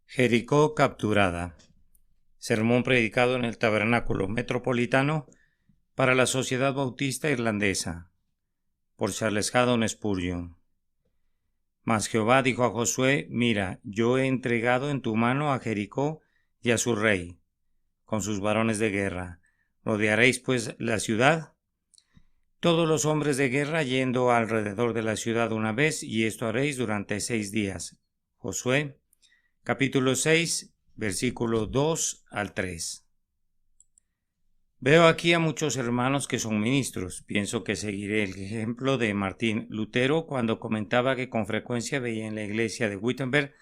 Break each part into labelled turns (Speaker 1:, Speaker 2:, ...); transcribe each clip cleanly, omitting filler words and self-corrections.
Speaker 1: Jericó capturada. Sermón predicado en el Tabernáculo Metropolitano para la Sociedad Bautista Irlandesa, por Charles Haddon Spurgeon. Mas Jehová dijo a Josué: Mira, yo he entregado en tu mano a Jericó y a su rey, con sus varones de guerra. ¿Rodearéis pues la ciudad? Todos los hombres de guerra yendo alrededor de la ciudad una vez, y esto haréis durante 6 días. Josué, capítulo 6, versículo 2 al 3. Veo aquí a muchos hermanos que son ministros. Pienso que seguiré el ejemplo de Martín Lutero cuando comentaba que con frecuencia veía en la iglesia de Wittenberg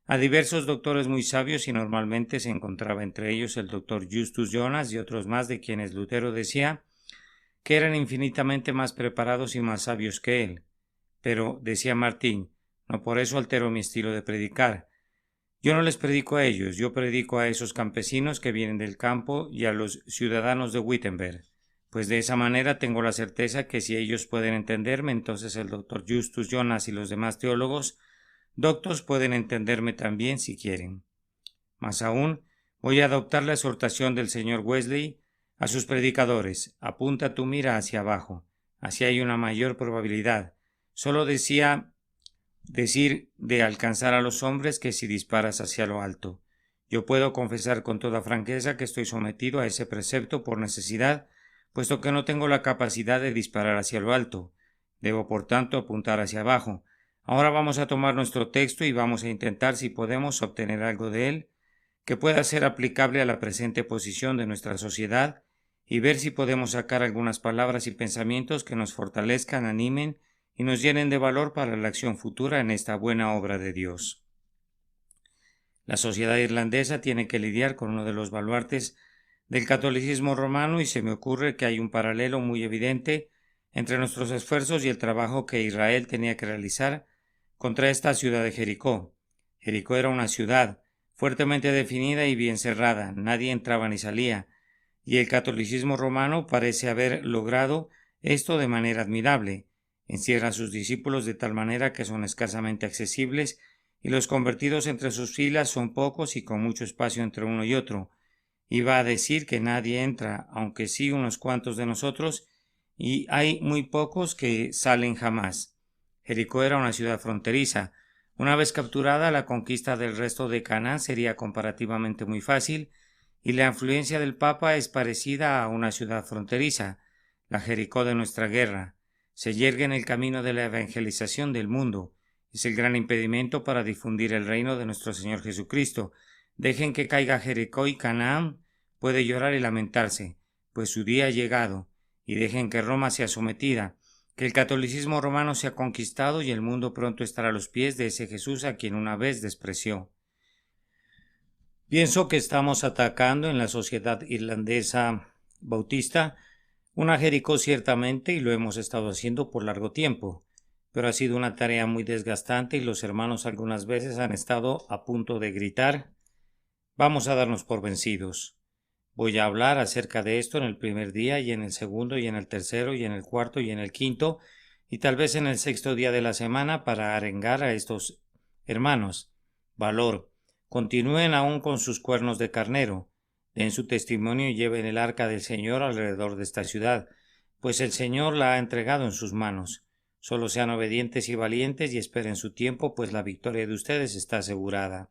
Speaker 1: a diversos doctores muy sabios y normalmente se encontraba entre ellos el doctor Justus Jonas y otros más de quienes Lutero decía que eran infinitamente más preparados y más sabios que él. Pero, decía Martín, no por eso altero mi estilo de predicar. Yo no les predico a ellos, yo predico a esos campesinos que vienen del campo y a los ciudadanos de Wittenberg, pues de esa manera tengo la certeza que si ellos pueden entenderme, entonces el doctor Justus Jonas y los demás teólogos doctos pueden entenderme también si quieren. Más aún, voy a adoptar la exhortación del señor Wesley a sus predicadores: apunta tu mira hacia abajo, así hay una mayor probabilidad. Solo decir de alcanzar a los hombres que si disparas hacia lo alto. Yo puedo confesar con toda franqueza que estoy sometido a ese precepto por necesidad, puesto que no tengo la capacidad de disparar hacia lo alto. Debo, por tanto, apuntar hacia abajo. Ahora vamos a tomar nuestro texto y vamos a intentar, si podemos, obtener algo de él que pueda ser aplicable a la presente posición de nuestra sociedad y ver si podemos sacar algunas palabras y pensamientos que nos fortalezcan, animen y nos llenen de valor para la acción futura en esta buena obra de Dios. La sociedad irlandesa tiene que lidiar con uno de los baluartes del catolicismo romano y se me ocurre que hay un paralelo muy evidente entre nuestros esfuerzos y el trabajo que Israel tenía que realizar contra esta ciudad de Jericó. Jericó era una ciudad fuertemente definida y bien cerrada, nadie entraba ni salía, y el catolicismo romano parece haber logrado esto de manera admirable. Encierra a sus discípulos de tal manera que son escasamente accesibles y los convertidos entre sus filas son pocos y con mucho espacio entre uno y otro. Iba a decir que nadie entra, aunque sí unos cuantos de nosotros, y hay muy pocos que salen jamás. Jericó era una ciudad fronteriza. Una vez capturada, la conquista del resto de Canaán sería comparativamente muy fácil, y la influencia del Papa es parecida a una ciudad fronteriza, la Jericó de nuestra guerra. Se yergue en el camino de la evangelización del mundo. Es el gran impedimento para difundir el reino de nuestro Señor Jesucristo. Dejen que caiga Jericó y Canaán puede llorar y lamentarse, pues su día ha llegado, y dejen que Roma sea sometida, que el catolicismo romano sea conquistado y el mundo pronto estará a los pies de ese Jesús a quien una vez despreció. Pienso que estamos atacando en la sociedad irlandesa bautista una Jericó ciertamente, y lo hemos estado haciendo por largo tiempo, pero ha sido una tarea muy desgastante y los hermanos algunas veces han estado a punto de gritar: vamos a darnos por vencidos. Voy a hablar acerca de esto en el primer día y en el segundo y en el tercero y en el cuarto y en el quinto y tal vez en el sexto día de la semana para arengar a estos hermanos. Valor. Continúen aún con sus cuernos de carnero. Den su testimonio y lleven el arca del Señor alrededor de esta ciudad, pues el Señor la ha entregado en sus manos. Solo sean obedientes y valientes y esperen su tiempo, pues la victoria de ustedes está asegurada.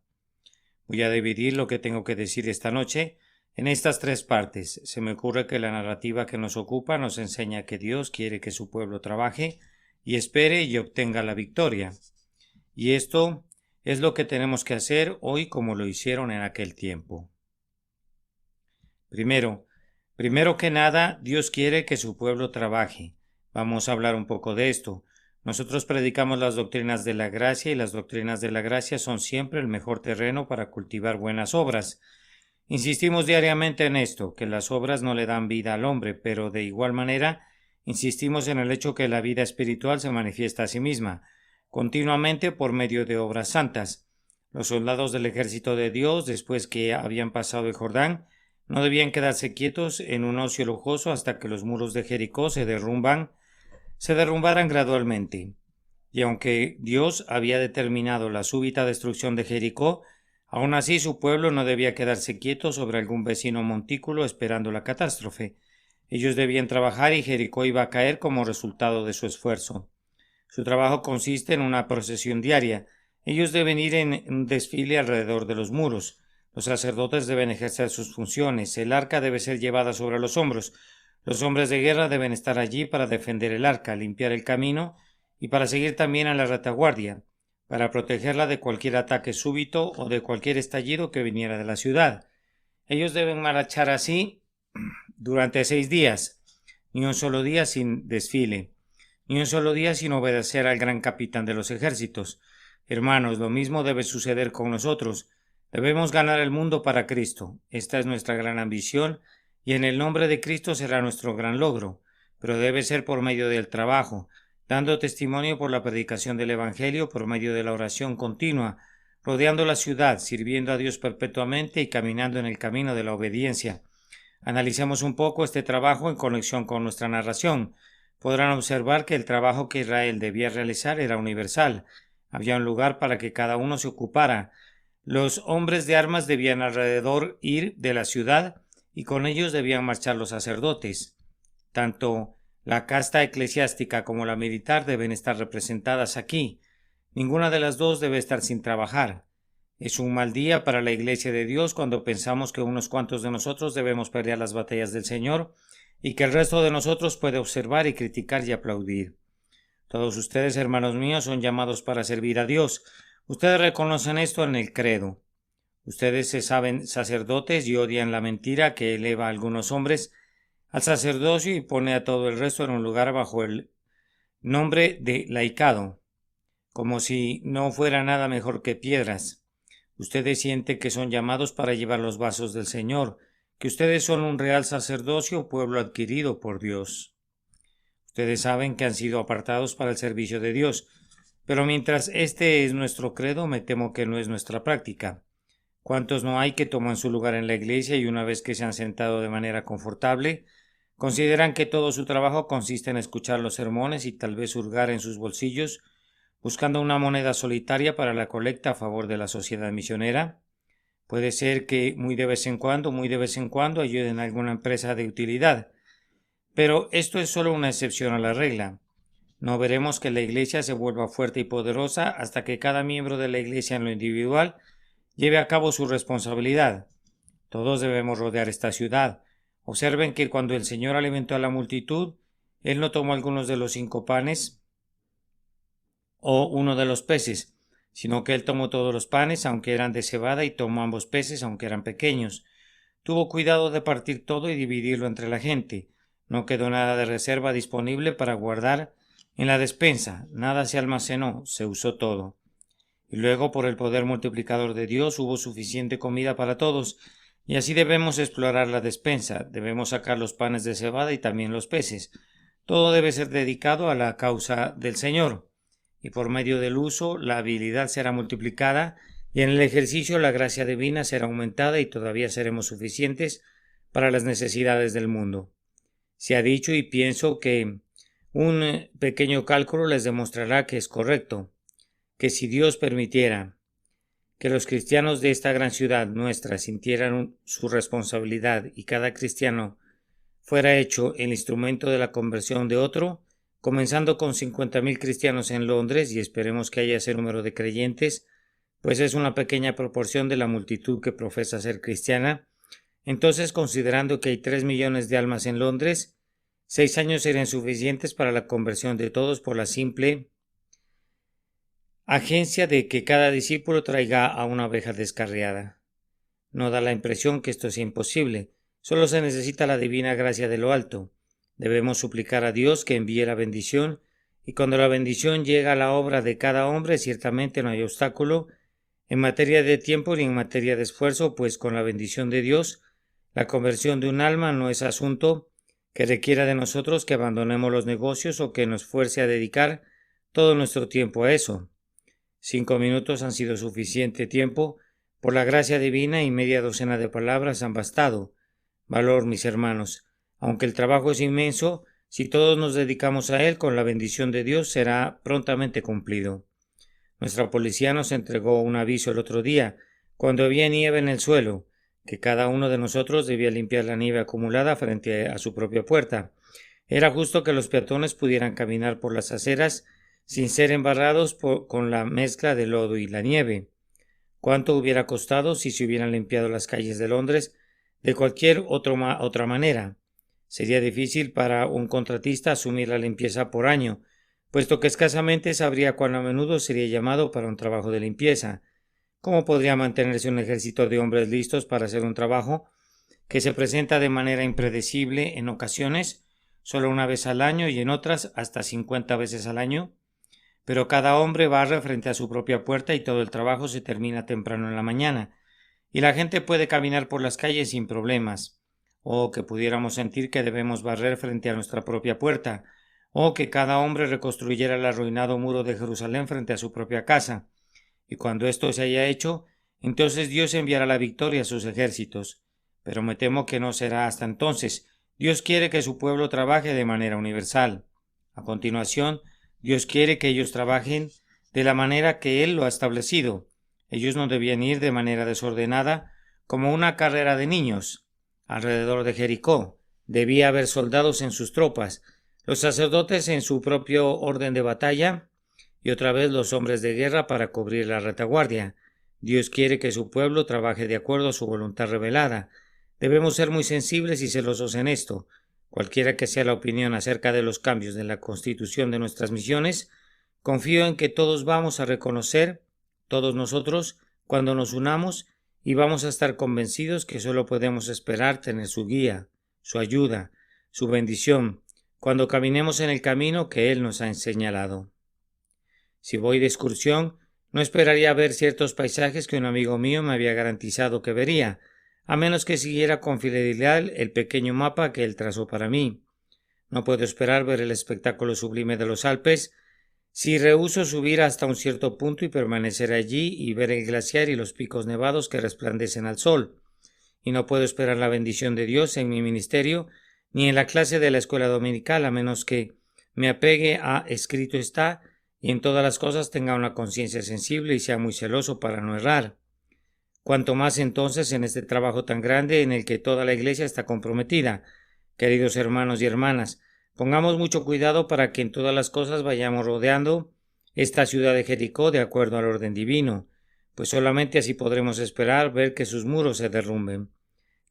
Speaker 1: Voy a dividir lo que tengo que decir esta noche en estas 3 partes. Se me ocurre que la narrativa que nos ocupa nos enseña que Dios quiere que su pueblo trabaje y espere y obtenga la victoria. Y esto es lo que tenemos que hacer hoy como lo hicieron en aquel tiempo. Primero que nada, Dios quiere que su pueblo trabaje. Vamos a hablar un poco de esto. Nosotros predicamos las doctrinas de la gracia y las doctrinas de la gracia son siempre el mejor terreno para cultivar buenas obras. Insistimos diariamente en esto, que las obras no le dan vida al hombre, pero de igual manera insistimos en el hecho que la vida espiritual se manifiesta a sí misma, continuamente por medio de obras santas. Los soldados del ejército de Dios, después que habían pasado el Jordán, no debían quedarse quietos en un ocio lujoso hasta que los muros de Jericó se derrumbaran gradualmente. Y aunque Dios había determinado la súbita destrucción de Jericó, Aún así, su pueblo no debía quedarse quieto sobre algún vecino montículo esperando la catástrofe. Ellos debían trabajar y Jericó iba a caer como resultado de su esfuerzo. Su trabajo consiste en una procesión diaria. Ellos deben ir en un desfile alrededor de los muros. Los sacerdotes deben ejercer sus funciones. El arca debe ser llevada sobre los hombros. Los hombres de guerra deben estar allí para defender el arca, limpiar el camino y para seguir también a la retaguardia, para protegerla de cualquier ataque súbito o de cualquier estallido que viniera de la ciudad. Ellos deben marchar así durante 6 días, ni un solo día sin desfile, ni un solo día sin obedecer al gran capitán de los ejércitos. Hermanos, lo mismo debe suceder con nosotros. Debemos ganar el mundo para Cristo. Esta es nuestra gran ambición y en el nombre de Cristo será nuestro gran logro, pero debe ser por medio del trabajo, dando testimonio por la predicación del Evangelio, por medio de la oración continua, rodeando la ciudad, sirviendo a Dios perpetuamente y caminando en el camino de la obediencia. Analicemos un poco este trabajo en conexión con nuestra narración. Podrán observar que el trabajo que Israel debía realizar era universal. Había un lugar para que cada uno se ocupara. Los hombres de armas debían alrededor ir de la ciudad y con ellos debían marchar los sacerdotes. Tanto la casta eclesiástica como la militar deben estar representadas aquí. Ninguna de las dos debe estar sin trabajar. Es un mal día para la Iglesia de Dios cuando pensamos que unos cuantos de nosotros debemos pelear las batallas del Señor y que el resto de nosotros puede observar y criticar y aplaudir. Todos ustedes, hermanos míos, son llamados para servir a Dios. Ustedes reconocen esto en el credo. Ustedes se saben sacerdotes y odian la mentira que eleva a algunos hombres al sacerdocio y pone a todo el resto en un lugar bajo el nombre de laicado, como si no fuera nada mejor que piedras. Ustedes sienten que son llamados para llevar los vasos del Señor, que ustedes son un real sacerdocio, pueblo adquirido por Dios. Ustedes saben que han sido apartados para el servicio de Dios, pero mientras este es nuestro credo, me temo que no es nuestra práctica. ¿Cuántos no hay que toman su lugar en la iglesia y una vez que se han sentado de manera confortable, consideran que todo su trabajo consiste en escuchar los sermones y tal vez hurgar en sus bolsillos, buscando una moneda solitaria para la colecta a favor de la sociedad misionera? Puede ser que muy de vez en cuando ayuden a alguna empresa de utilidad, pero esto es solo una excepción a la regla. No veremos que la iglesia se vuelva fuerte y poderosa hasta que cada miembro de la iglesia en lo individual lleve a cabo su responsabilidad. Todos debemos rodear esta ciudad. Observen que cuando el Señor alimentó a la multitud, Él no tomó algunos de los 5 panes o uno de los peces, sino que Él tomó todos los panes, aunque eran de cebada, y tomó ambos peces, aunque eran pequeños. Tuvo cuidado de partir todo y dividirlo entre la gente. No quedó nada de reserva disponible para guardar en la despensa. Nada se almacenó, se usó todo. Y luego, por el poder multiplicador de Dios, hubo suficiente comida para todos, y así debemos explorar la despensa. Debemos sacar los panes de cebada y también los peces. Todo debe ser dedicado a la causa del Señor, y por medio del uso la habilidad será multiplicada, y en el ejercicio la gracia divina será aumentada y todavía seremos suficientes para las necesidades del mundo. Se ha dicho y pienso que un pequeño cálculo les demostrará que es correcto, que si Dios permitiera que los cristianos de esta gran ciudad nuestra sintieran su responsabilidad y cada cristiano fuera hecho el instrumento de la conversión de otro, comenzando con 50,000 cristianos en Londres, y esperemos que haya ese número de creyentes, pues es una pequeña proporción de la multitud que profesa ser cristiana. Entonces, considerando que hay 3 millones de almas en Londres, 6 años serían suficientes para la conversión de todos por la simple agencia de que cada discípulo traiga a una oveja descarriada. No da la impresión que esto sea imposible. Solo se necesita la divina gracia de lo alto. Debemos suplicar a Dios que envíe la bendición, y cuando la bendición llega a la obra de cada hombre, ciertamente no hay obstáculo en materia de tiempo ni en materia de esfuerzo, pues con la bendición de Dios, la conversión de un alma no es asunto que requiera de nosotros que abandonemos los negocios o que nos fuerce a dedicar todo nuestro tiempo a eso. 5 minutos han sido suficiente tiempo. Por la gracia divina y media docena de palabras han bastado. Valor, mis hermanos. Aunque el trabajo es inmenso, si todos nos dedicamos a él, con la bendición de Dios será prontamente cumplido. Nuestra policía nos entregó un aviso el otro día. cuando había nieve en el suelo, que cada uno de nosotros debía limpiar la nieve acumulada frente a su propia puerta. Era justo que los peatones pudieran caminar por las aceras sin ser embarrados con la mezcla de lodo y la nieve. ¿Cuánto hubiera costado si se hubieran limpiado las calles de Londres de cualquier otra manera? Sería difícil para un contratista asumir la limpieza por año, puesto que escasamente sabría cuán a menudo sería llamado para un trabajo de limpieza. ¿Cómo podría mantenerse un ejército de hombres listos para hacer un trabajo que se presenta de manera impredecible en ocasiones, solo una vez al año y en otras hasta 50 veces al año? Pero cada hombre barre frente a su propia puerta y todo el trabajo se termina temprano en la mañana, y la gente puede caminar por las calles sin problemas, o que pudiéramos sentir que debemos barrer frente a nuestra propia puerta, o que cada hombre reconstruyera el arruinado muro de Jerusalén frente a su propia casa. Y cuando esto se haya hecho, entonces Dios enviará la victoria a sus ejércitos. Pero me temo que no será hasta entonces. Dios quiere que su pueblo trabaje de manera universal. A continuación, Dios quiere que ellos trabajen de la manera que Él lo ha establecido. Ellos no debían ir de manera desordenada como una carrera de niños. Alrededor de Jericó debía haber soldados en sus tropas, los sacerdotes en su propio orden de batalla y otra vez los hombres de guerra para cubrir la retaguardia. Dios quiere que su pueblo trabaje de acuerdo a su voluntad revelada. Debemos ser muy sensibles y celosos en esto. Cualquiera que sea la opinión acerca de los cambios de la constitución de nuestras misiones, confío en que todos vamos a reconocer, todos nosotros, cuando nos unamos, y vamos a estar convencidos que solo podemos esperar tener su guía, su ayuda, su bendición, cuando caminemos en el camino que Él nos ha señalado. Si voy de excursión, no esperaría ver ciertos paisajes que un amigo mío me había garantizado que vería, a menos que siguiera con fidelidad el pequeño mapa que él trazó para mí. No puedo esperar ver el espectáculo sublime de los Alpes si rehúso subir hasta un cierto punto y permanecer allí y ver el glaciar y los picos nevados que resplandecen al sol. Y no puedo esperar la bendición de Dios en mi ministerio ni en la clase de la escuela dominical, a menos que me apegue a escrito está y en todas las cosas tenga una conciencia sensible y sea muy celoso para no errar. Cuanto más entonces en este trabajo tan grande en el que toda la Iglesia está comprometida. Queridos hermanos y hermanas, pongamos mucho cuidado para que en todas las cosas vayamos rodeando esta ciudad de Jericó de acuerdo al orden divino, pues solamente así podremos esperar ver que sus muros se derrumben.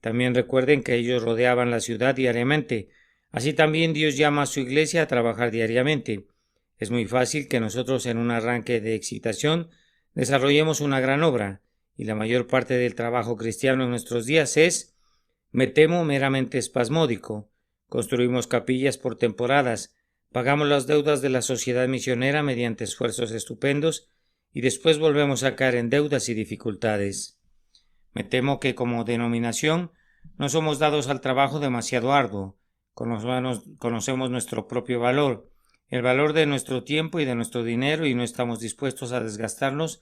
Speaker 1: También recuerden que ellos rodeaban la ciudad diariamente. Así también Dios llama a su Iglesia a trabajar diariamente. Es muy fácil que nosotros en un arranque de excitación desarrollemos una gran obra, y la mayor parte del trabajo cristiano en nuestros días es, me temo, meramente espasmódico. Construimos capillas por temporadas, pagamos las deudas de la sociedad misionera mediante esfuerzos estupendos y después volvemos a caer en deudas y dificultades. Me temo que como denominación no somos dados al trabajo demasiado arduo. Conocemos nuestro propio valor, el valor de nuestro tiempo y de nuestro dinero, y no estamos dispuestos a desgastarnos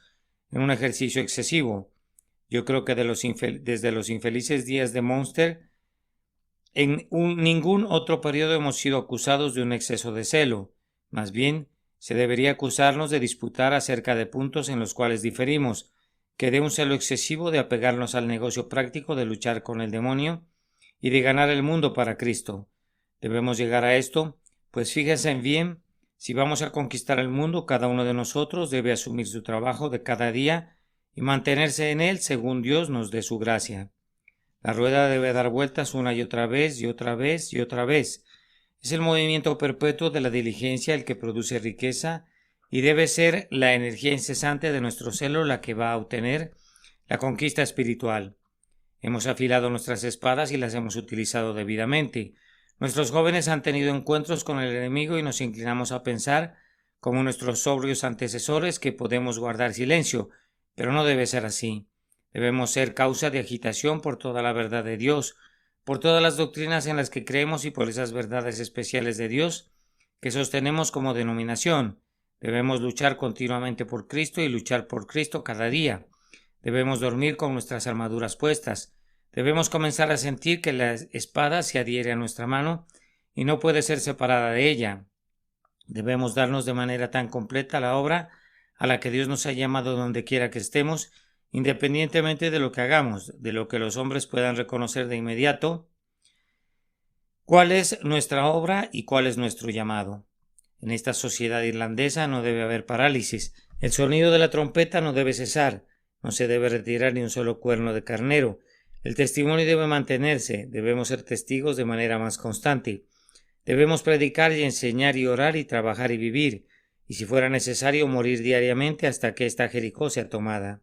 Speaker 1: en un ejercicio excesivo. Yo creo que desde los infelices días de Munster, en ningún otro periodo hemos sido acusados de un exceso de celo. Más bien, se debería acusarnos de disputar acerca de puntos en los cuales diferimos, que de un celo excesivo de apegarnos al negocio práctico de luchar con el demonio y de ganar el mundo para Cristo. Debemos llegar a esto, pues fíjense bien, si vamos a conquistar el mundo, cada uno de nosotros debe asumir su trabajo de cada día y mantenerse en él según Dios nos dé su gracia. La rueda debe dar vueltas una y otra vez y otra vez y otra vez. Es el movimiento perpetuo de la diligencia el que produce riqueza, y debe ser la energía incesante de nuestro celo la que va a obtener la conquista espiritual. Hemos afilado nuestras espadas y las hemos utilizado debidamente. Nuestros jóvenes han tenido encuentros con el enemigo y nos inclinamos a pensar, como nuestros sobrios antecesores, que podemos guardar silencio, pero no debe ser así. Debemos ser causa de agitación por toda la verdad de Dios, por todas las doctrinas en las que creemos y por esas verdades especiales de Dios que sostenemos como denominación. Debemos luchar continuamente por Cristo y luchar por Cristo cada día. Debemos dormir con nuestras armaduras puestas. Debemos comenzar a sentir que la espada se adhiere a nuestra mano y no puede ser separada de ella. Debemos darnos de manera tan completa a la obra a la que Dios nos ha llamado donde quiera que estemos, independientemente de lo que hagamos, de lo que los hombres puedan reconocer de inmediato, cuál es nuestra obra y cuál es nuestro llamado. En esta sociedad irlandesa no debe haber parálisis. El sonido de la trompeta no debe cesar. No se debe retirar ni un solo cuerno de carnero. El testimonio debe mantenerse. Debemos ser testigos de manera más constante. Debemos predicar y enseñar y orar y trabajar y vivir. Y si fuera necesario morir diariamente hasta que esta Jericó sea tomada.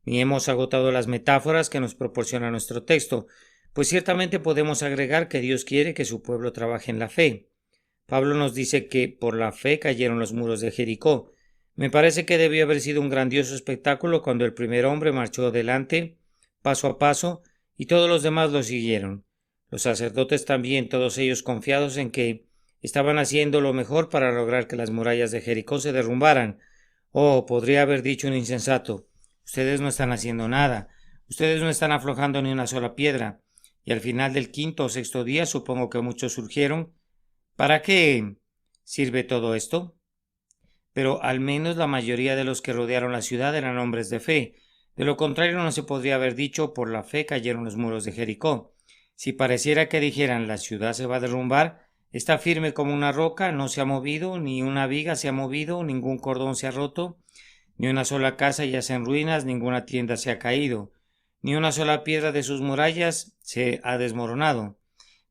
Speaker 1: Ni hemos agotado las metáforas que nos proporciona nuestro texto, pues ciertamente podemos agregar que Dios quiere que su pueblo trabaje en la fe. Pablo nos dice que por la fe cayeron los muros de Jericó. Me parece que debió haber sido un grandioso espectáculo cuando el primer hombre marchó adelante, paso a paso, y todos los demás lo siguieron. Los sacerdotes también, todos ellos confiados en que estaban haciendo lo mejor para lograr que las murallas de Jericó se derrumbaran. Oh, podría haber dicho un insensato: ustedes no están haciendo nada, ustedes no están aflojando ni una sola piedra. Y al final del quinto o sexto día supongo que muchos surgieron. ¿Para qué sirve todo esto? Pero al menos la mayoría de los que rodearon la ciudad eran hombres de fe. De lo contrario no se podría haber dicho por la fe cayeron los muros de Jericó. Si pareciera que dijeran la ciudad se va a derrumbar, está firme como una roca, no se ha movido, ni una viga se ha movido, ningún cordón se ha roto, ni una sola casa yace en ruinas, ninguna tienda se ha caído, ni una sola piedra de sus murallas se ha desmoronado.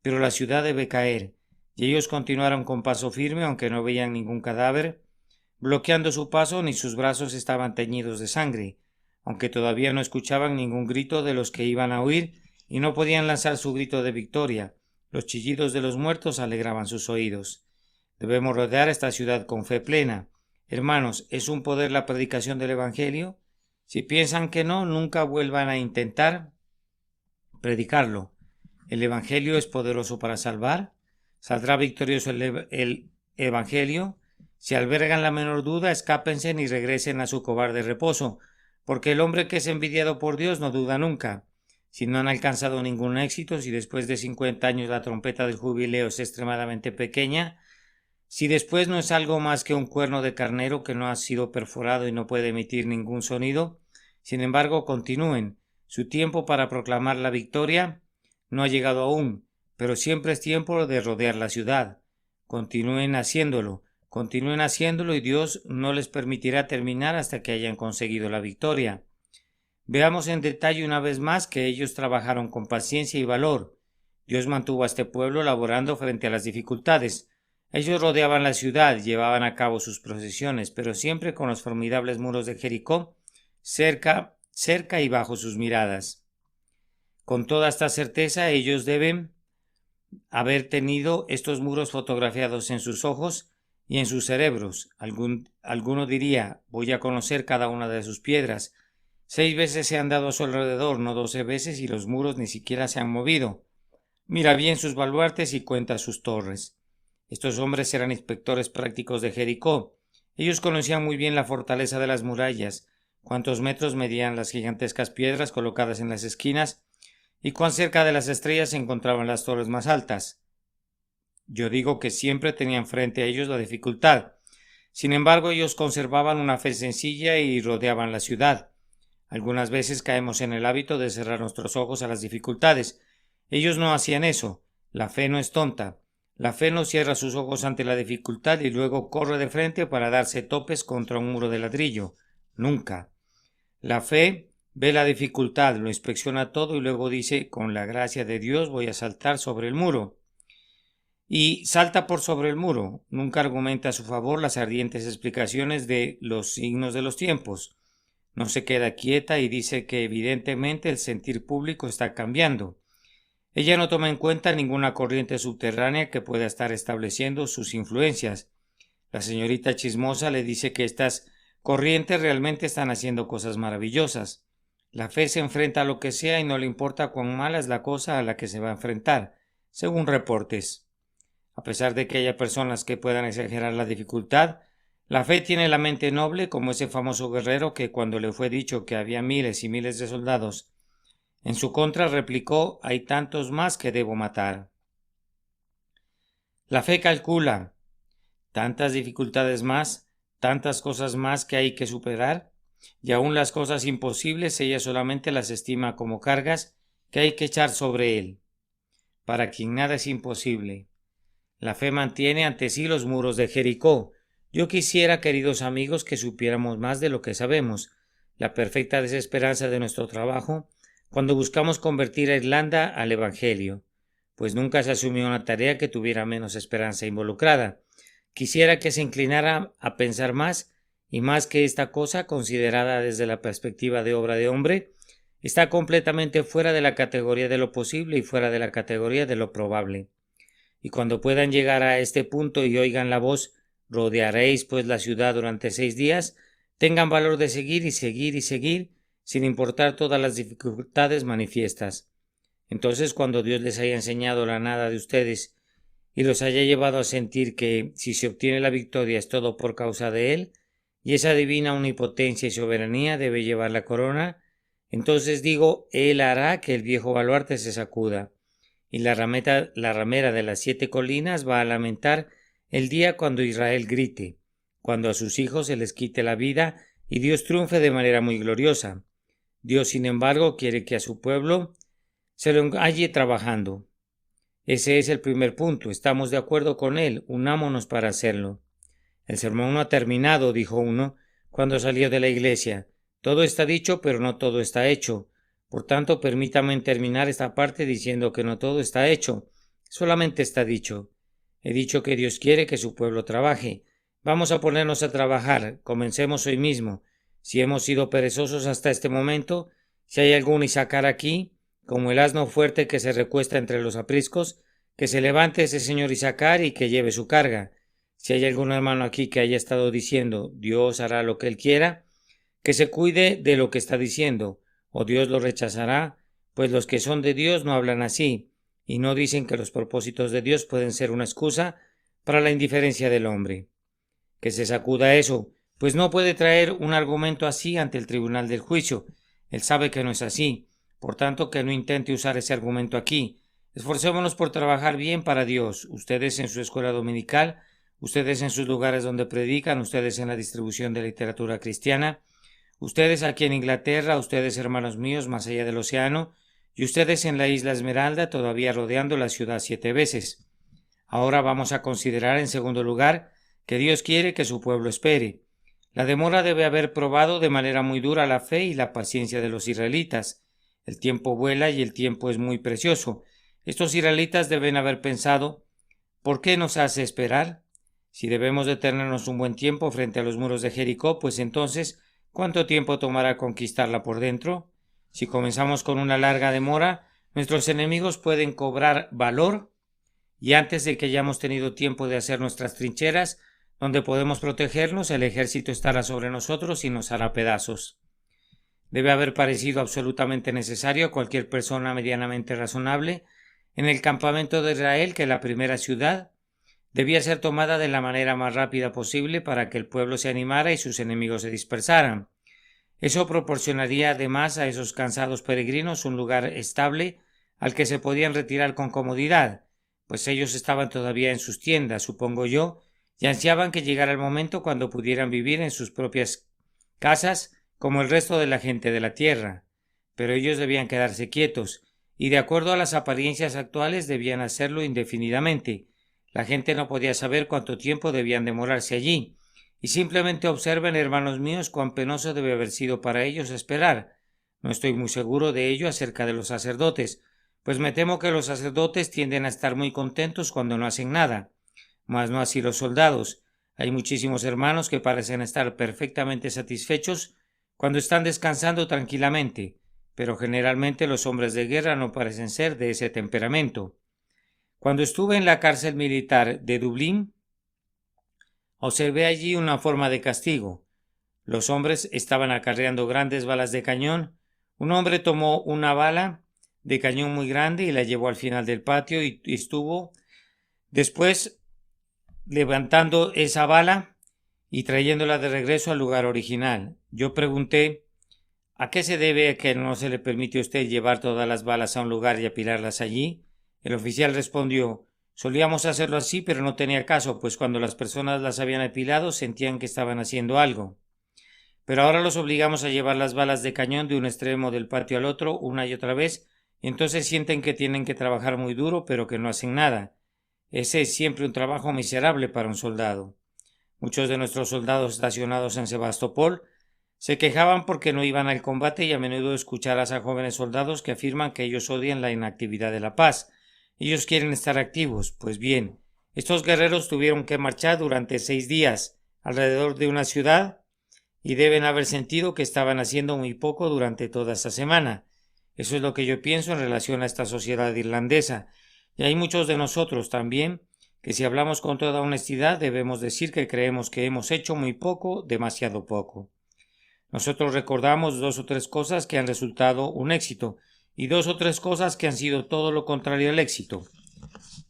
Speaker 1: Pero la ciudad debe caer. Y ellos continuaron con paso firme, aunque no veían ningún cadáver, bloqueando su paso, ni sus brazos estaban teñidos de sangre, aunque todavía no escuchaban ningún grito de los que iban a huir, y no podían lanzar su grito de victoria. Los chillidos de los muertos alegraban sus oídos. Debemos rodear esta ciudad con fe plena. Hermanos, ¿es un poder la predicación del Evangelio? Si piensan que no, nunca vuelvan a intentar predicarlo. ¿El Evangelio es poderoso para salvar? ¿Saldrá victorioso el Evangelio? Si albergan la menor duda, escápense y regresen a su cobarde reposo, porque el hombre que es envidiado por Dios no duda nunca. Si no han alcanzado ningún éxito, si después de 50 años la trompeta del jubileo es extremadamente pequeña, si después no es algo más que un cuerno de carnero que no ha sido perforado y no puede emitir ningún sonido, sin embargo continúen. Su tiempo para proclamar la victoria no ha llegado aún, pero siempre es tiempo de rodear la ciudad. Continúen haciéndolo y Dios no les permitirá terminar hasta que hayan conseguido la victoria. Veamos en detalle una vez más que ellos trabajaron con paciencia y valor. Dios mantuvo a este pueblo laborando frente a las dificultades. Ellos rodeaban la ciudad, llevaban a cabo sus procesiones, pero siempre con los formidables muros de Jericó cerca y bajo sus miradas. Con toda esta certeza, ellos deben haber tenido estos muros fotografiados en sus ojos y en sus cerebros. Alguno diría: voy a conocer cada una de sus piedras. 6 veces se han dado a su alrededor, no 12 veces, y los muros ni siquiera se han movido. Mira bien sus baluartes y cuenta sus torres. Estos hombres eran inspectores prácticos de Jericó. Ellos conocían muy bien la fortaleza de las murallas, cuántos metros medían las gigantescas piedras colocadas en las esquinas y cuán cerca de las estrellas se encontraban las torres más altas. Yo digo que siempre tenían frente a ellos la dificultad. Sin embargo, ellos conservaban una fe sencilla y rodeaban la ciudad. Algunas veces caemos en el hábito de cerrar nuestros ojos a las dificultades. Ellos no hacían eso. La fe no es tonta. La fe no cierra sus ojos ante la dificultad y luego corre de frente para darse topes contra un muro de ladrillo. Nunca. La fe ve la dificultad, lo inspecciona todo y luego dice: con la gracia de Dios voy a saltar sobre el muro. Y salta por sobre el muro. Nunca argumenta a su favor las ardientes explicaciones de los signos de los tiempos. No se queda quieta y dice que evidentemente el sentir público está cambiando. Ella no toma en cuenta ninguna corriente subterránea que pueda estar estableciendo sus influencias. La señorita chismosa le dice que estas corrientes realmente están haciendo cosas maravillosas. La fe se enfrenta a lo que sea y no le importa cuán mala es la cosa a la que se va a enfrentar, según reportes. A pesar de que haya personas que puedan exagerar la dificultad, la fe tiene la mente noble, como ese famoso guerrero que, cuando le fue dicho que había miles y miles de soldados en su contra, replicó: hay tantos más que debo matar. La fe calcula tantas dificultades más, tantas cosas más que hay que superar. y aun las cosas imposibles ella solamente las estima como cargas que hay que echar sobre él. Para quien nada es imposible. La fe mantiene ante sí los muros de Jericó. Yo quisiera, queridos amigos, que supiéramos más de lo que sabemos. La perfecta desesperanza de nuestro trabajo cuando buscamos convertir a Irlanda al Evangelio, pues nunca se asumió una tarea que tuviera menos esperanza involucrada. Quisiera que se inclinara a pensar más, y más que esta cosa, considerada desde la perspectiva de obra de hombre, está completamente fuera de la categoría de lo posible y fuera de la categoría de lo probable. Y cuando puedan llegar a este punto y oigan la voz, rodearéis pues la ciudad durante 6 días, tengan valor de seguir y seguir y seguir, sin importar todas las dificultades manifiestas. Entonces, cuando Dios les haya enseñado la nada de ustedes y los haya llevado a sentir que si se obtiene la victoria es todo por causa de Él, y esa divina omnipotencia y soberanía debe llevar la corona, entonces digo, Él hará que el viejo baluarte se sacuda, y la ramera de las 7 colinas va a lamentar el día cuando Israel grite, cuando a sus hijos se les quite la vida y Dios triunfe de manera muy gloriosa. Dios, sin embargo, quiere que a su pueblo se lo halle trabajando. Ese es el primer punto. Estamos de acuerdo con él. Unámonos para hacerlo. El sermón no ha terminado, dijo uno cuando salió de la iglesia. Todo está dicho, pero no todo está hecho. Por tanto, permítame terminar esta parte diciendo que no todo está hecho. Solamente está dicho. He dicho que Dios quiere que su pueblo trabaje. Vamos a ponernos a trabajar. Comencemos hoy mismo. Si hemos sido perezosos hasta este momento, si hay algún Isaacar aquí, como el asno fuerte que se recuesta entre los apriscos, que se levante ese señor Isaacar y que lleve su carga. Si hay algún hermano aquí que haya estado diciendo Dios hará lo que él quiera, que se cuide de lo que está diciendo, o Dios lo rechazará, pues los que son de Dios no hablan así, y no dicen que los propósitos de Dios pueden ser una excusa para la indiferencia del hombre. Que se sacuda eso, pues no puede traer un argumento así ante el tribunal del juicio. Él sabe que no es así. Por tanto, que no intente usar ese argumento aquí. Esforcémonos por trabajar bien para Dios, ustedes en su escuela dominical, ustedes en sus lugares donde predican, ustedes en la distribución de literatura cristiana, ustedes aquí en Inglaterra, ustedes hermanos míos más allá del océano, y ustedes en la isla Esmeralda, todavía rodeando la ciudad 7 veces. Ahora vamos a considerar en segundo lugar que Dios quiere que su pueblo espere. La demora debe haber probado de manera muy dura la fe y la paciencia de los israelitas. El tiempo vuela y el tiempo es muy precioso. Estos israelitas deben haber pensado, ¿por qué nos hace esperar? Si debemos detenernos un buen tiempo frente a los muros de Jericó, pues entonces, ¿cuánto tiempo tomará conquistarla por dentro? Si comenzamos con una larga demora, nuestros enemigos pueden cobrar valor y antes de que hayamos tenido tiempo de hacer nuestras trincheras, donde podemos protegernos, el ejército estará sobre nosotros y nos hará pedazos. Debe haber parecido absolutamente necesario a cualquier persona medianamente razonable en el campamento de Israel que la primera ciudad debía ser tomada de la manera más rápida posible para que el pueblo se animara y sus enemigos se dispersaran. Eso proporcionaría además a esos cansados peregrinos un lugar estable al que se podían retirar con comodidad, pues ellos estaban todavía en sus tiendas, supongo yo, y ansiaban que llegara el momento cuando pudieran vivir en sus propias casas como el resto de la gente de la tierra. Pero ellos debían quedarse quietos, y de acuerdo a las apariencias actuales debían hacerlo indefinidamente. La gente no podía saber cuánto tiempo debían demorarse allí, y simplemente observen, hermanos míos, cuán penoso debe haber sido para ellos esperar. No estoy muy seguro de ello acerca de los sacerdotes, pues me temo que los sacerdotes tienden a estar muy contentos cuando no hacen nada, mas no así los soldados. Hay muchísimos hermanos que parecen estar perfectamente satisfechos cuando están descansando tranquilamente, pero generalmente los hombres de guerra no parecen ser de ese temperamento. Cuando estuve en la cárcel militar de Dublín, observé allí una forma de castigo. Los hombres estaban acarreando grandes balas de cañón. Un hombre tomó una bala de cañón muy grande y la llevó al final del patio y estuvo después levantando esa bala y trayéndola de regreso al lugar original. Yo pregunté, ¿a qué se debe que no se le permite a usted llevar todas las balas a un lugar y apilarlas allí? El oficial respondió, solíamos hacerlo así, pero no tenía caso, pues cuando las personas las habían apilado sentían que estaban haciendo algo. pero ahora los obligamos a llevar las balas de cañón de un extremo del patio al otro una y otra vez, y entonces sienten que tienen que trabajar muy duro, pero que no hacen nada. Ese es siempre un trabajo miserable para un soldado. Muchos de nuestros soldados estacionados en Sebastopol se quejaban porque no iban al combate, y a menudo escucharás a jóvenes soldados que afirman que ellos odian la inactividad de la paz. Ellos quieren estar activos. Pues bien, estos guerreros tuvieron que marchar durante 6 días alrededor de una ciudad y deben haber sentido que estaban haciendo muy poco durante toda esa semana. Eso es lo que yo pienso en relación a esta sociedad irlandesa. Y hay muchos de nosotros también que, si hablamos con toda honestidad, debemos decir que creemos que hemos hecho muy poco, demasiado poco. Nosotros recordamos 2 o 3 cosas que han resultado un éxito y 2 o 3 cosas que han sido todo lo contrario al éxito.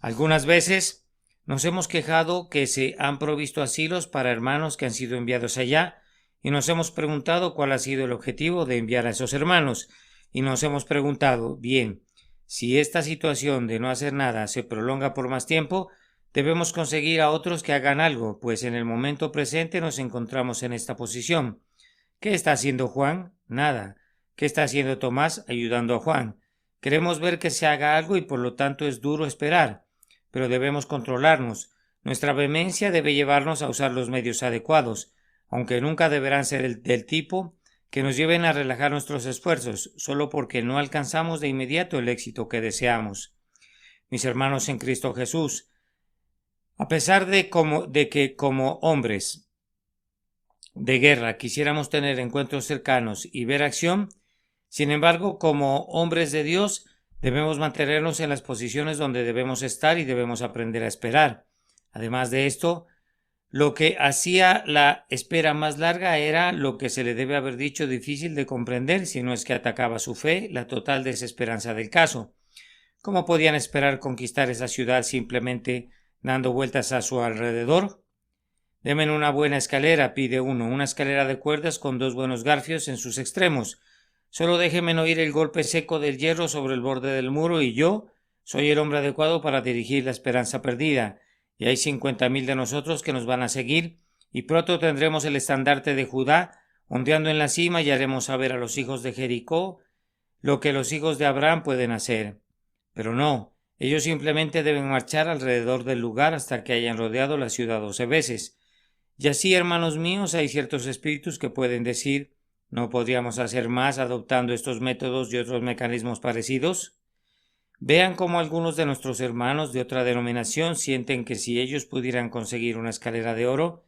Speaker 1: Algunas veces nos hemos quejado que se han provisto asilos para hermanos que han sido enviados allá, y nos hemos preguntado cuál ha sido el objetivo de enviar a esos hermanos, y nos hemos preguntado, bien, si esta situación de no hacer nada se prolonga por más tiempo, debemos conseguir a otros que hagan algo, pues en el momento presente nos encontramos en esta posición. ¿Qué está haciendo Juan? Nada. ¿Qué está haciendo Tomás? Ayudando a Juan. Queremos ver que se haga algo y por lo tanto es duro esperar, pero debemos controlarnos. Nuestra vehemencia debe llevarnos a usar los medios adecuados, aunque nunca deberán ser del tipo que nos lleven a relajar nuestros esfuerzos, solo porque no alcanzamos de inmediato el éxito que deseamos. Mis hermanos en Cristo Jesús, a pesar de que como hombres de guerra quisiéramos tener encuentros cercanos y ver acción, sin embargo, como hombres de Dios, debemos mantenernos en las posiciones donde debemos estar y debemos aprender a esperar. Además de esto, lo que hacía la espera más larga era lo que se le debe haber dicho difícil de comprender, si no es que atacaba su fe, la total desesperanza del caso. ¿Cómo podían esperar conquistar esa ciudad simplemente dando vueltas a su alrededor? Denme una buena escalera, pide uno, una escalera de cuerdas con 2 buenos garfios en sus extremos. Solo déjenme oír el golpe seco del hierro sobre el borde del muro y yo soy el hombre adecuado para dirigir la esperanza perdida. Y hay 50,000 de nosotros que nos van a seguir, y pronto tendremos el estandarte de Judá ondeando en la cima, y haremos saber a los hijos de Jericó lo que los hijos de Abraham pueden hacer. Pero no, ellos simplemente deben marchar alrededor del lugar hasta que hayan rodeado la ciudad 12 veces. Y así, hermanos míos, hay ciertos espíritus que pueden decir, ¿no podríamos hacer más adoptando estos métodos y otros mecanismos parecidos? Vean cómo algunos de nuestros hermanos de otra denominación sienten que si ellos pudieran conseguir una escalera de oro,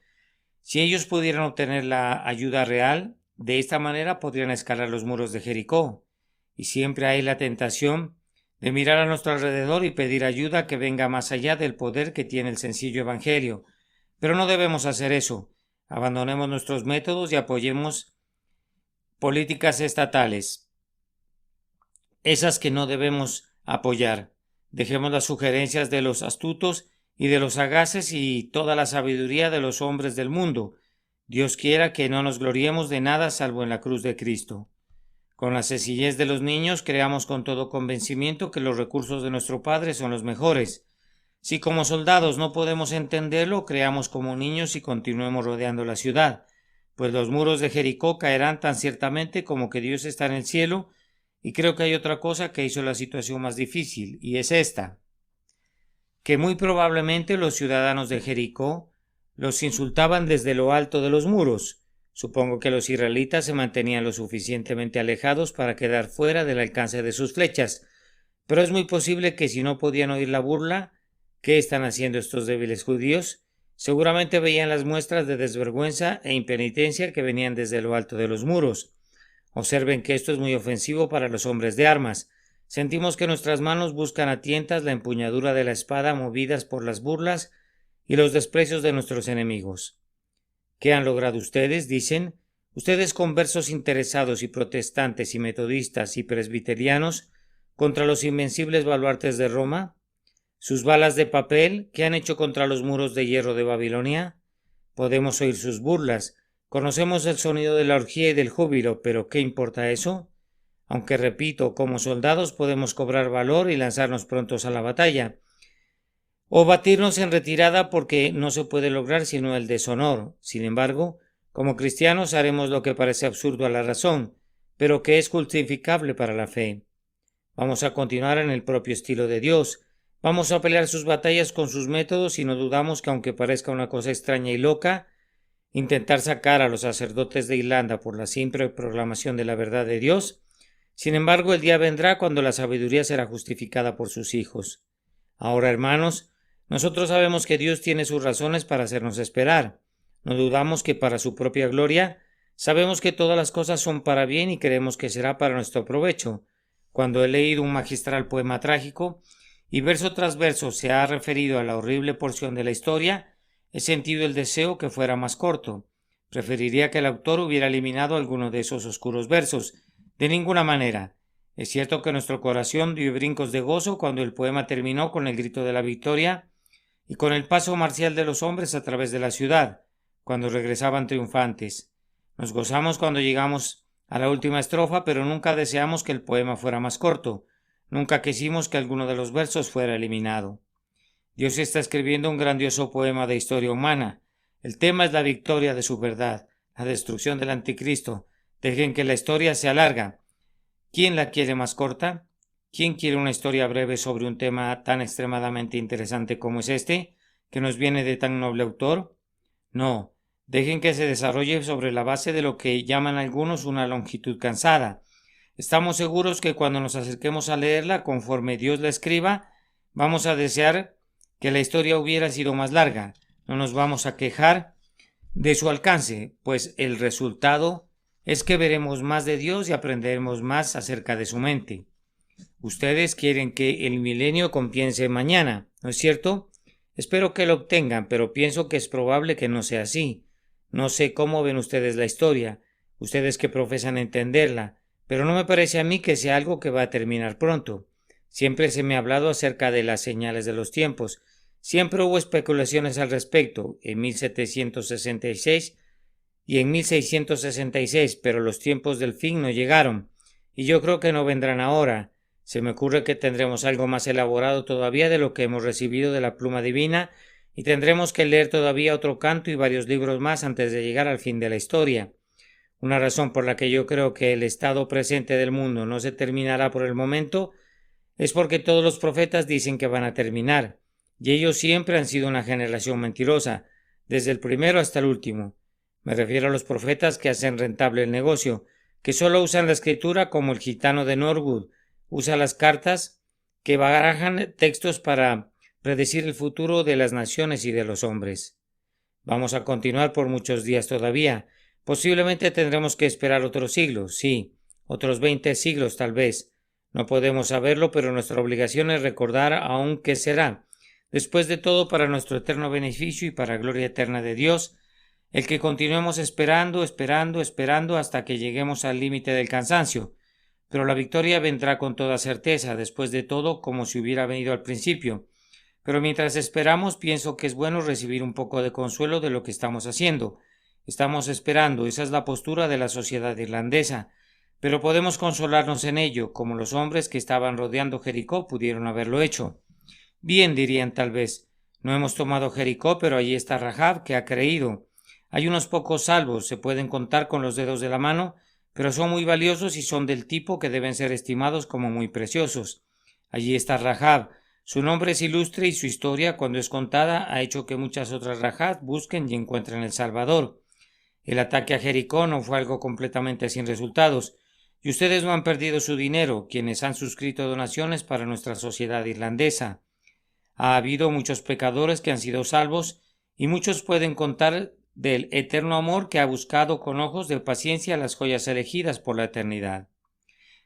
Speaker 1: si ellos pudieran obtener la ayuda real, de esta manera podrían escalar los muros de Jericó. Y siempre hay la tentación de mirar a nuestro alrededor y pedir ayuda que venga más allá del poder que tiene el sencillo evangelio. Pero no debemos hacer eso. Abandonemos nuestros métodos y apoyemos políticas estatales, esas que no debemos apoyar. Dejemos las sugerencias de los astutos y de los sagaces y toda la sabiduría de los hombres del mundo. Dios quiera que no nos gloriemos de nada salvo en la cruz de Cristo. Con la sencillez de los niños, creamos con todo convencimiento que los recursos de nuestro Padre son los mejores. Si como soldados no podemos entenderlo, creamos como niños y continuemos rodeando la ciudad, pues los muros de Jericó caerán tan ciertamente como que Dios está en el cielo. Y creo que hay otra cosa que hizo la situación más difícil, y es esta, que muy probablemente los ciudadanos de Jericó los insultaban desde lo alto de los muros. Supongo que los israelitas se mantenían lo suficientemente alejados para quedar fuera del alcance de sus flechas, pero es muy posible que si no podían oír la burla, ¿qué están haciendo estos débiles judíos? Seguramente veían las muestras de desvergüenza e impenitencia que venían desde lo alto de los muros. Observen que esto es muy ofensivo para los hombres de armas. Sentimos que nuestras manos buscan a tientas la empuñadura de la espada, movidas por las burlas y los desprecios de nuestros enemigos. ¿Qué han logrado ustedes? Dicen. Ustedes, conversos interesados y protestantes y metodistas y presbiterianos, contra los invencibles baluartes de Roma. Sus balas de papel, ¿qué han hecho contra los muros de hierro de Babilonia? Podemos oír sus burlas. Conocemos el sonido de la orgía y del júbilo, pero ¿qué importa eso? Aunque, repito, como soldados podemos cobrar valor y lanzarnos prontos a la batalla, o batirnos en retirada porque no se puede lograr sino el deshonor. Sin embargo, Como cristianos haremos lo que parece absurdo a la razón, pero que es justificable para la fe. Vamos a continuar en el propio estilo de Dios. Vamos a pelear sus batallas con sus métodos y no dudamos que, aunque parezca una cosa extraña y loca, intentar sacar a los sacerdotes de Irlanda por la simple proclamación de la verdad de Dios, sin embargo, el día vendrá cuando la sabiduría será justificada por sus hijos. Ahora, hermanos, nosotros sabemos que Dios tiene sus razones para hacernos esperar. No dudamos que para su propia gloria, sabemos que todas las cosas son para bien y creemos que será para nuestro provecho. Cuando he leído un magistral poema trágico y verso tras verso se ha referido a la horrible porción de la historia, he sentido el deseo que fuera más corto. Preferiría que el autor hubiera eliminado alguno de esos oscuros versos. De ninguna manera. Es cierto que nuestro corazón dio brincos de gozo cuando el poema terminó con el grito de la victoria y con el paso marcial de los hombres a través de la ciudad, cuando regresaban triunfantes. Nos gozamos cuando llegamos a la última estrofa, pero nunca deseamos que el poema fuera más corto. Nunca quisimos que alguno de los versos fuera eliminado. Dios está escribiendo un grandioso poema de historia humana. El tema es la victoria de su verdad, la destrucción del anticristo. Dejen que la historia sea larga. ¿Quién la quiere más corta? ¿Quién quiere una historia breve sobre un tema tan extremadamente interesante como es este, que nos viene de tan noble autor? No, dejen que se desarrolle sobre la base de lo que llaman algunos una longitud cansada. Estamos seguros que cuando nos acerquemos a leerla, conforme Dios la escriba, vamos a desear que la historia hubiera sido más larga. No nos vamos a quejar de su alcance, pues el resultado es que veremos más de Dios y aprenderemos más acerca de su mente. Ustedes quieren que el milenio comience mañana, ¿no es cierto? Espero que lo obtengan, pero pienso que es probable que no sea así. No sé cómo ven ustedes la historia, ustedes que profesan entenderla, pero no me parece a mí que sea algo que va a terminar pronto. Siempre se me ha hablado acerca de las señales de los tiempos. Siempre hubo especulaciones al respecto. En 1766 y en 1666, pero los tiempos del fin no llegaron, y yo creo que no vendrán ahora. Se me ocurre que tendremos algo más elaborado todavía de lo que hemos recibido de la pluma divina, y tendremos que leer todavía otro canto y varios libros más antes de llegar al fin de la historia. Una razón por la que yo creo que el estado presente del mundo no se terminará por el momento es porque todos los profetas dicen que van a terminar, y ellos siempre han sido una generación mentirosa, desde el primero hasta el último. Me refiero a los profetas que hacen rentable el negocio, que solo usan la escritura como el gitano de Norwood usa las cartas, que barajan textos para predecir el futuro de las naciones y de los hombres. Vamos a continuar por muchos días todavía. Posiblemente tendremos que esperar otros siglos, sí, otros 20 siglos tal vez. No podemos saberlo, pero nuestra obligación es recordar aún qué será. Después de todo, para nuestro eterno beneficio y para gloria eterna de Dios, el que continuemos esperando hasta que lleguemos al límite del cansancio. Pero la victoria vendrá con toda certeza, después de todo, como si hubiera venido al principio. Pero mientras esperamos, pienso que es bueno recibir un poco de consuelo de lo que estamos haciendo. Estamos esperando, esa es la postura de la sociedad irlandesa. Pero podemos consolarnos en ello, como los hombres que estaban rodeando Jericó pudieron haberlo hecho. Bien, dirían tal vez, no hemos tomado Jericó, pero allí está Rahab, que ha creído. Hay unos pocos salvos, se pueden contar con los dedos de la mano, pero son muy valiosos y son del tipo que deben ser estimados como muy preciosos. Allí está Rahab. Su nombre es ilustre y su historia, cuando es contada, ha hecho que muchas otras Rahab busquen y encuentren el Salvador. El ataque a Jericó no fue algo completamente sin resultados, y ustedes no han perdido su dinero, quienes han suscrito donaciones para nuestra sociedad irlandesa. Ha habido muchos pecadores que han sido salvos, y muchos pueden contar del eterno amor que ha buscado con ojos de paciencia las joyas elegidas por la eternidad.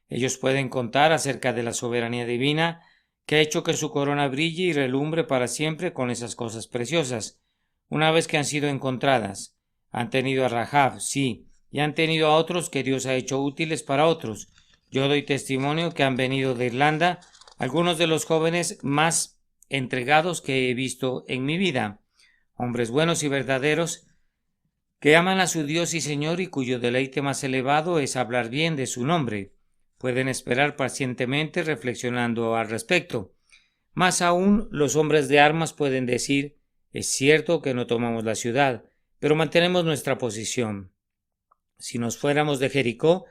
Speaker 1: Ellos pueden contar acerca de la soberanía divina que ha hecho que su corona brille y relumbre para siempre con esas cosas preciosas, una vez que han sido encontradas. Han tenido a Rahab, sí, y han tenido a otros que Dios ha hecho útiles para otros. Yo doy testimonio que han venido de Irlanda algunos de los jóvenes más entregados que he visto en mi vida, hombres buenos y verdaderos, que aman a su Dios y Señor y cuyo deleite más elevado es hablar bien de su nombre. Pueden esperar pacientemente reflexionando al respecto. Más aún, los hombres de armas pueden decir, es cierto que no tomamos la ciudad, pero mantenemos nuestra posición. Si nos fuéramos de Jericó,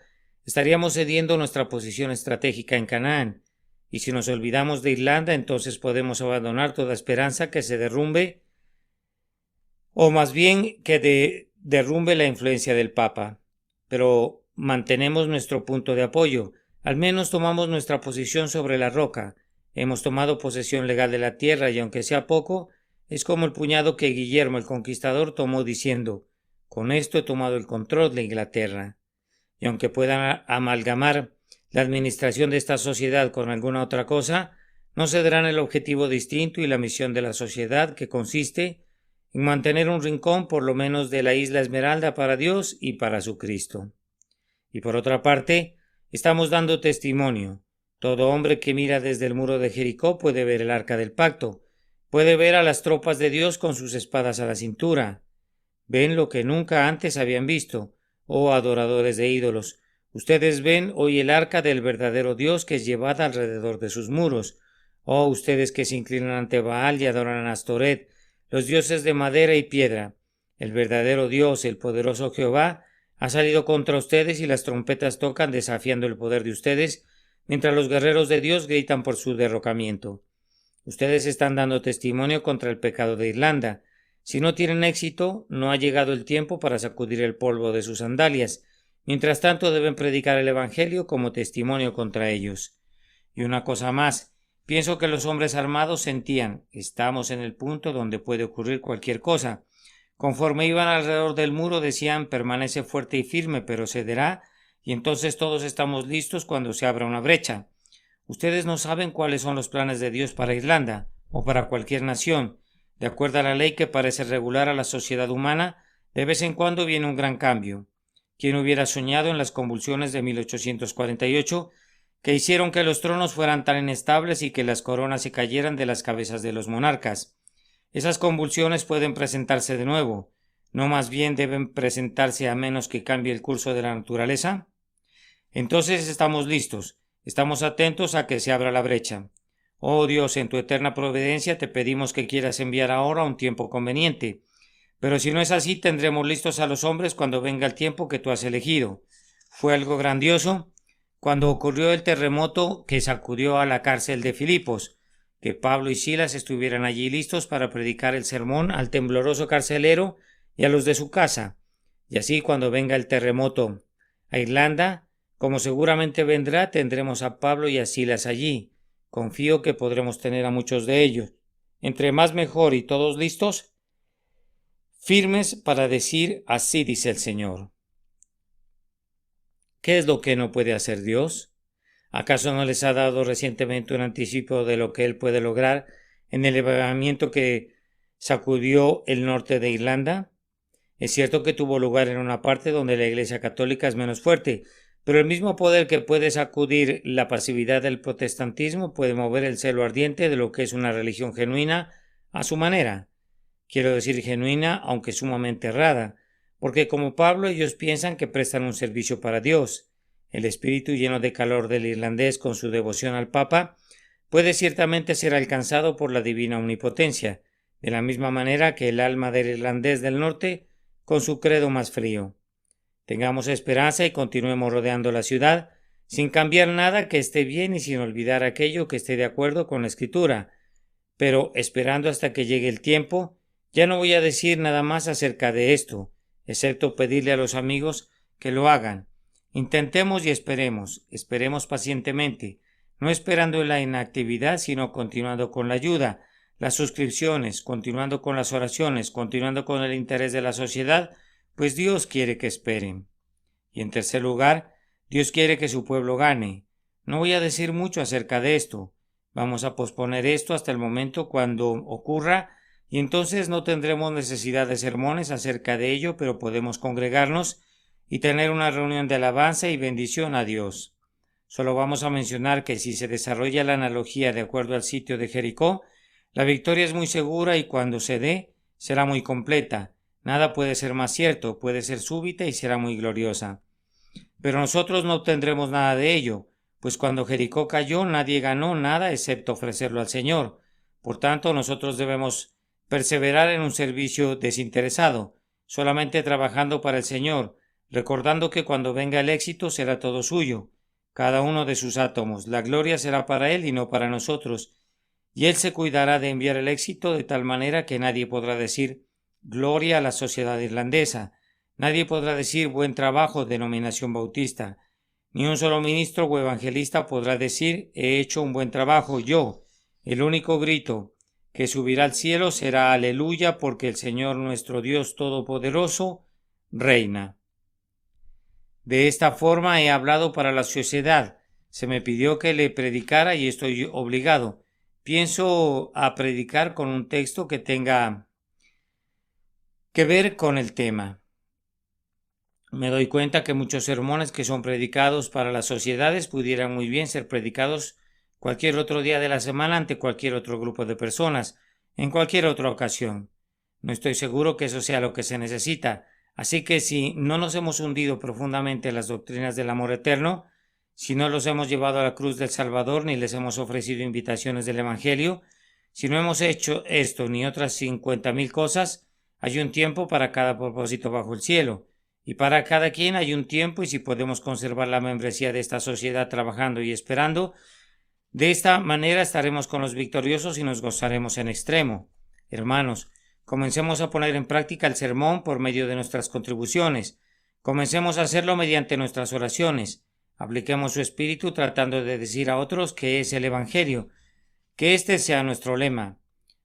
Speaker 1: estaríamos cediendo nuestra posición estratégica en Canaán, y si nos olvidamos de Irlanda, entonces podemos abandonar toda esperanza que se derrumbe, o más bien que derrumbe la influencia del Papa. Pero mantenemos nuestro punto de apoyo, al menos tomamos nuestra posición sobre la roca, hemos tomado posesión legal de la tierra y aunque sea poco, es como el puñado que Guillermo el Conquistador tomó diciendo: con esto he tomado el control de Inglaterra. Y aunque puedan amalgamar la administración de esta sociedad con alguna otra cosa, no cederán el objetivo distinto y la misión de la sociedad, que consiste en mantener un rincón por lo menos de la isla Esmeralda para Dios y para su Cristo. Y por otra parte, estamos dando testimonio. Todo hombre que mira desde el muro de Jericó puede ver el arca del pacto, puede ver a las tropas de Dios con sus espadas a la cintura. Ven lo que nunca antes habían visto, oh adoradores de ídolos. Ustedes ven hoy el arca del verdadero Dios que es llevada alrededor de sus muros. Oh ustedes que se inclinan ante Baal y adoran a Astoret, los dioses de madera y piedra. El verdadero Dios, el poderoso Jehová, ha salido contra ustedes y las trompetas tocan desafiando el poder de ustedes, mientras los guerreros de Dios gritan por su derrocamiento. Ustedes están dando testimonio contra el pecado de Irlanda. Si no tienen éxito, no ha llegado el tiempo para sacudir el polvo de sus sandalias. Mientras tanto, deben predicar el Evangelio como testimonio contra ellos. Y una cosa más, pienso que los hombres armados sentían: estamos en el punto donde puede ocurrir cualquier cosa. Conforme iban alrededor del muro decían: permanece fuerte y firme, pero cederá, y entonces todos estamos listos cuando se abra una brecha. Ustedes no saben cuáles son los planes de Dios para Irlanda, o para cualquier nación. De acuerdo a la ley que parece regular a la sociedad humana, de vez en cuando viene un gran cambio. ¿Quién hubiera soñado en las convulsiones de 1848 que hicieron que los tronos fueran tan inestables y que las coronas se cayeran de las cabezas de los monarcas? Esas convulsiones pueden presentarse de nuevo, ¿no más bien deben presentarse a menos que cambie el curso de la naturaleza? Entonces estamos listos, estamos atentos a que se abra la brecha. Oh Dios, en tu eterna providencia te pedimos que quieras enviar ahora un tiempo conveniente. Pero si no es así, tendremos listos a los hombres cuando venga el tiempo que tú has elegido. Fue algo grandioso cuando ocurrió el terremoto que sacudió a la cárcel de Filipos, que Pablo y Silas estuvieran allí listos para predicar el sermón al tembloroso carcelero y a los de su casa. Y así, cuando venga el terremoto a Irlanda, como seguramente vendrá, tendremos a Pablo y a Silas allí. Confío que podremos tener a muchos de ellos. Entre más mejor, y todos listos, firmes para decir: así dice el Señor. ¿Qué es lo que no puede hacer Dios? ¿Acaso no les ha dado recientemente un anticipo de lo que Él puede lograr en el levantamiento que sacudió el norte de Irlanda? Es cierto que tuvo lugar en una parte donde la Iglesia Católica es menos fuerte, pero el mismo poder que puede sacudir la pasividad del protestantismo puede mover el celo ardiente de lo que es una religión genuina a su manera. Quiero decir genuina, aunque sumamente errada, porque como Pablo ellos piensan que prestan un servicio para Dios. El espíritu lleno de calor del irlandés con su devoción al Papa puede ciertamente ser alcanzado por la divina omnipotencia, de la misma manera que el alma del irlandés del norte con su credo más frío. Tengamos esperanza y continuemos rodeando la ciudad, sin cambiar nada que esté bien y sin olvidar aquello que esté de acuerdo con la Escritura, pero esperando hasta que llegue el tiempo. Ya no voy a decir nada más acerca de esto, excepto pedirle a los amigos que lo hagan. Intentemos y esperemos pacientemente, no esperando en la inactividad, sino continuando con la ayuda, las suscripciones, continuando con las oraciones, continuando con el interés de la sociedad, pues Dios quiere que esperen. Y en tercer lugar, Dios quiere que su pueblo gane. No voy a decir mucho acerca de esto. Vamos a posponer esto hasta el momento cuando ocurra, y entonces no tendremos necesidad de sermones acerca de ello, pero podemos congregarnos y tener una reunión de alabanza y bendición a Dios. Solo vamos a mencionar que si se desarrolla la analogía de acuerdo al sitio de Jericó, la victoria es muy segura y cuando se dé, será muy completa. Nada puede ser más cierto, puede ser súbita y será muy gloriosa. Pero nosotros no obtendremos nada de ello, pues cuando Jericó cayó nadie ganó nada excepto ofrecerlo al Señor. Por tanto, nosotros debemos perseverar en un servicio desinteresado. solamente trabajando para el Señor, recordando que cuando venga el éxito será todo suyo, cada uno de sus átomos. La gloria será para Él y no para nosotros, y Él se cuidará de enviar el éxito de tal manera que nadie podrá decir gloria a la sociedad irlandesa, nadie podrá decir buen trabajo, denominación bautista, ni un solo ministro o evangelista podrá decir he hecho un buen trabajo yo. El único grito que subirá al cielo será aleluya, porque el Señor nuestro Dios Todopoderoso reina. De esta forma he hablado para la sociedad. Se me pidió que le predicara y estoy obligado. Pienso a predicar con un texto que tenga que ver con el tema. Me doy cuenta que muchos sermones que son predicados para las sociedades pudieran muy bien ser predicados cualquier otro día de la semana ante cualquier otro grupo de personas, en cualquier otra ocasión. No estoy seguro que eso sea lo que se necesita, así que si no nos hemos hundido profundamente en las doctrinas del amor eterno, si no los hemos llevado a la cruz del Salvador ni les hemos ofrecido invitaciones del Evangelio, si no hemos hecho esto ni otras 50,000 cosas, hay un tiempo para cada propósito bajo el cielo. Y para cada quien hay un tiempo, y si podemos conservar la membresía de esta sociedad trabajando y esperando, de esta manera estaremos con los victoriosos y nos gozaremos en extremo. Hermanos, comencemos a poner en práctica el sermón por medio de nuestras contribuciones. Comencemos a hacerlo mediante nuestras oraciones. Apliquemos su espíritu tratando de decir a otros que es el Evangelio. Que este sea nuestro lema.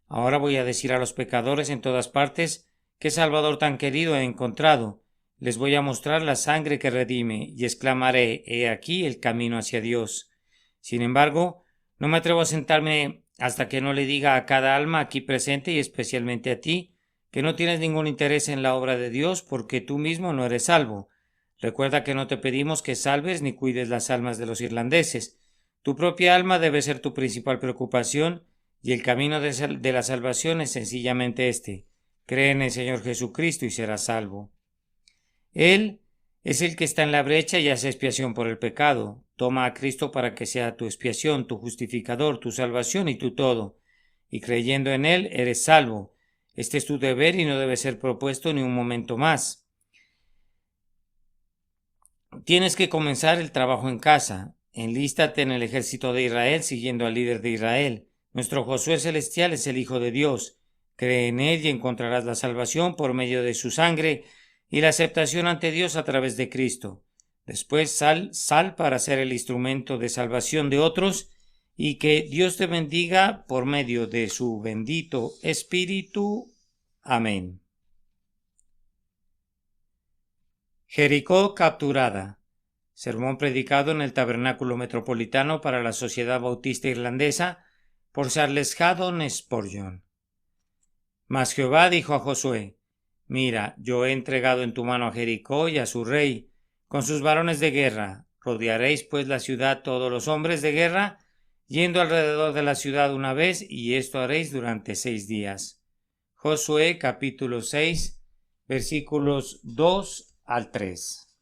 Speaker 1: Ahora voy a decir a los pecadores en todas partes qué Salvador tan querido he encontrado. Les voy a mostrar la sangre que redime, y exclamaré, he aquí el camino hacia Dios. Sin embargo, no me atrevo a sentarme hasta que no le diga a cada alma aquí presente, y especialmente a ti, que no tienes ningún interés en la obra de Dios porque tú mismo no eres salvo. Recuerda que no te pedimos que salves ni cuides las almas de los irlandeses. Tu propia alma debe ser tu principal preocupación, y el camino de la salvación es sencillamente este. Cree en el Señor Jesucristo y serás salvo. Él es el que está en la brecha y hace expiación por el pecado. Toma a Cristo para que sea tu expiación, tu justificador, tu salvación y tu todo. Y creyendo en Él, eres salvo. Este es tu deber y no debe ser propuesto ni un momento más. Tienes que comenzar el trabajo en casa. Enlístate en el ejército de Israel siguiendo al líder de Israel. Nuestro Josué celestial es el Hijo de Dios. Cree en Él y encontrarás la salvación por medio de su sangre y la aceptación ante Dios a través de Cristo. Después sal para ser el instrumento de salvación de otros, y que Dios te bendiga por medio de su bendito Espíritu. Amén. Jericó capturada. Sermón predicado en el Tabernáculo Metropolitano para la Sociedad Bautista Irlandesa por Charles Haddon Spurgeon. Mas Jehová dijo a Josué: Mira, yo he entregado en tu mano a Jericó y a su rey, con sus varones de guerra. Rodearéis pues la ciudad todos los hombres de guerra, yendo alrededor de la ciudad una vez, y esto haréis durante 6 días. Josué capítulo 6, versículos 2 al 3.